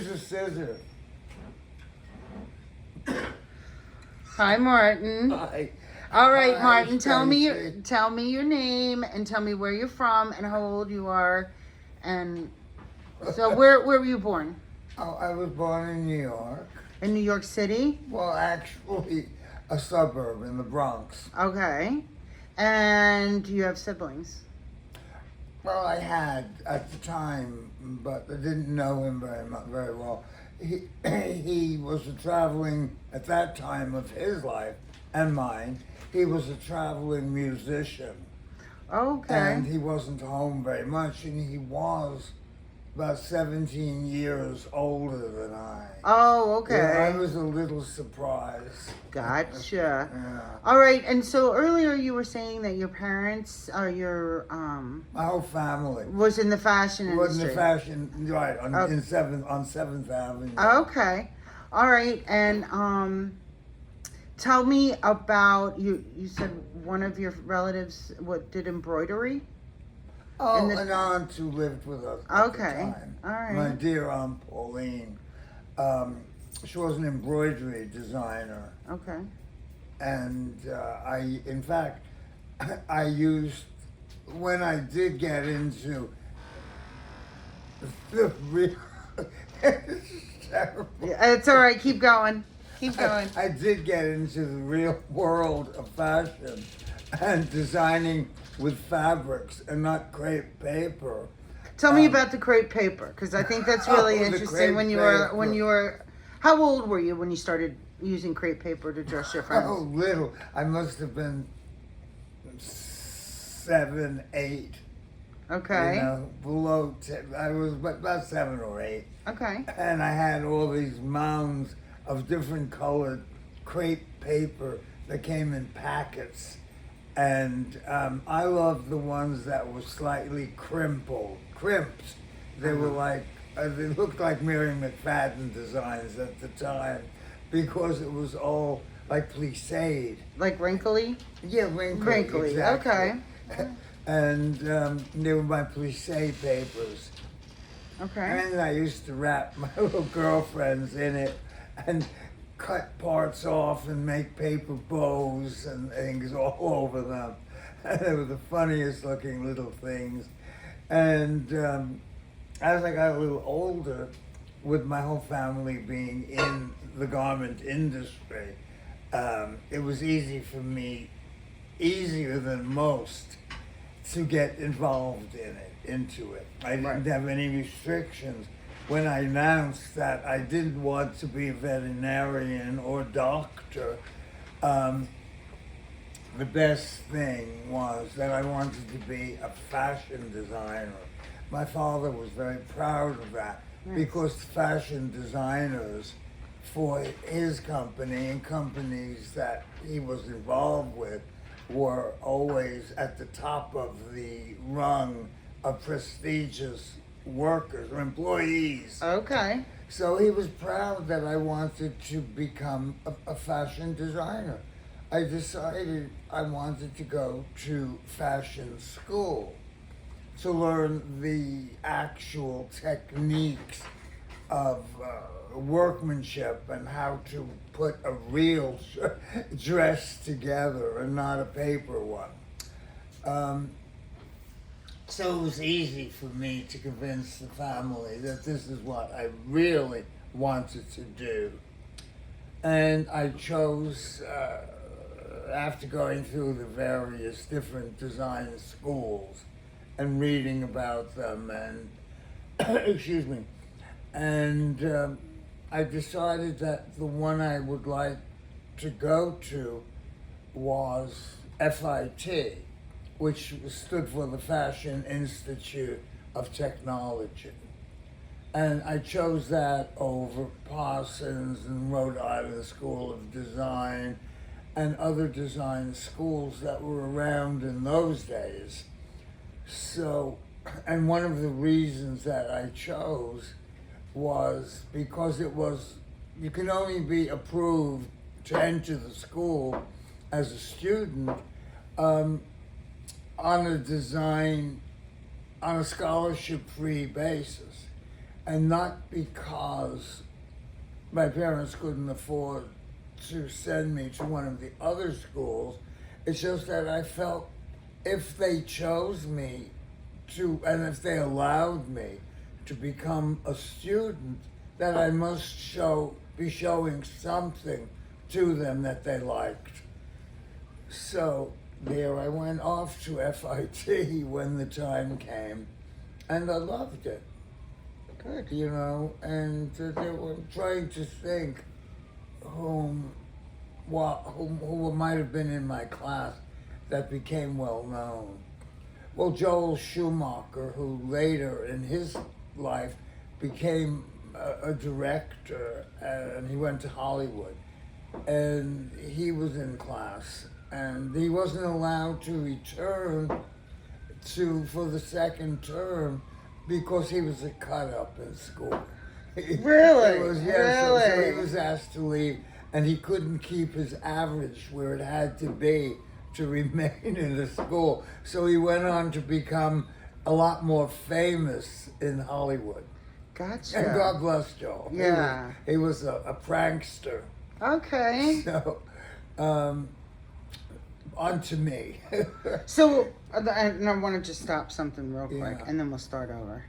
Here's a scissor. Hi, Martin. Hi. All right, Hi, Martin. Tell me your name and tell me where you're from and how old you are, and so where were you born? Oh, I was born in New York. In New York City. Well, actually, a suburb in the Bronx. Okay. And do you have siblings? Well, I had at the time, but I didn't know him very well. He was a traveling at that time of his life and mine. He was a traveling musician, Okay. and he wasn't home very much. And he was about 17 years older than I. Oh, okay. Yeah, I was a little surprised. Gotcha. Yeah. All right. And so earlier you were saying that your parents or your My whole family was in the fashion industry. was in the fashion, right, on, Okay. on 7th Avenue. Okay. All right. And tell me about you said one of your relatives did embroidery? Oh, And the- an aunt who lived with us at Okay. the time. All right. My dear Aunt Pauline. She was an embroidery designer. Okay. And in fact, I used, when I did get into the real, it's terrible. Yeah, it's all right. Keep going. Keep going. I did get into the real world of fashion and designing with fabrics and not crepe paper. Tell me about the crepe paper, because I think that's really the interesting. crepe When you were, how old were you when you started using crepe paper to dress your friends? Oh, little. I must have been 7, 8. Okay. You know, below 10. I was about 7 or 8. Okay. And I had all these mounds of different colored crepe paper that came in packets. And I loved the ones that were slightly crimped. They were like, they looked like Mary McFadden designs at the time because it was all like plissé. Like wrinkly? Yeah, wrinkly. Wrinkly, Exactly. okay. And they were my plissé papers. Okay. And I used to wrap my little girlfriends in it and cut parts off and make paper bows and things all over them. And they were the funniest looking little things. And as I got a little older, with my whole family being in the garment industry, it was easy for me, easier than most, to get involved into it. I didn't have any restrictions. When I announced that I didn't want to be a veterinarian or doctor, the best thing was that I wanted to be a fashion designer. My father was very proud of that because fashion designers for his company and companies that he was involved with were always at the top of the rung of prestigious workers or employees. Okay. So he was proud that I wanted to become a fashion designer. I decided I wanted to go to fashion school to learn the actual techniques of workmanship and how to put a real dress together and not a paper one. So it was easy for me to convince the family that this is what I really wanted to do. And I chose, after going through the various different design schools and reading about them and, excuse me, and I decided that the one I would like to go to was FIT, which stood for the Fashion Institute of Technology. And I chose that over Parsons and Rhode Island School of Design and other design schools that were around in those days. So, and one of the reasons that I chose was because it was, you can only be approved to enter the school as a student on a scholarship-free basis. And not because my parents couldn't afford to send me to one of the other schools. It's just that I felt if they chose me to, and if they allowed me to become a student, that I must be showing something to them that they liked. So there I went off to FIT when the time came, and I loved it. Good. You know, and they were trying to think who might have been in my class that became well known. Well, Joel Schumacher, who later in his life became a director, and he went to Hollywood, and he was in class, and he wasn't allowed to return for the second term because he was a cut up in school. Really? It was, yeah, so he Really? was asked to leave, and he couldn't keep his average where it had to be to remain in the school. So he went on to become a lot more famous in Hollywood. Gotcha. And God bless Joel. Yeah. He was a prankster. Okay. So, on to me. So, and I want to just stop something real quick, Yeah. and then we'll start over.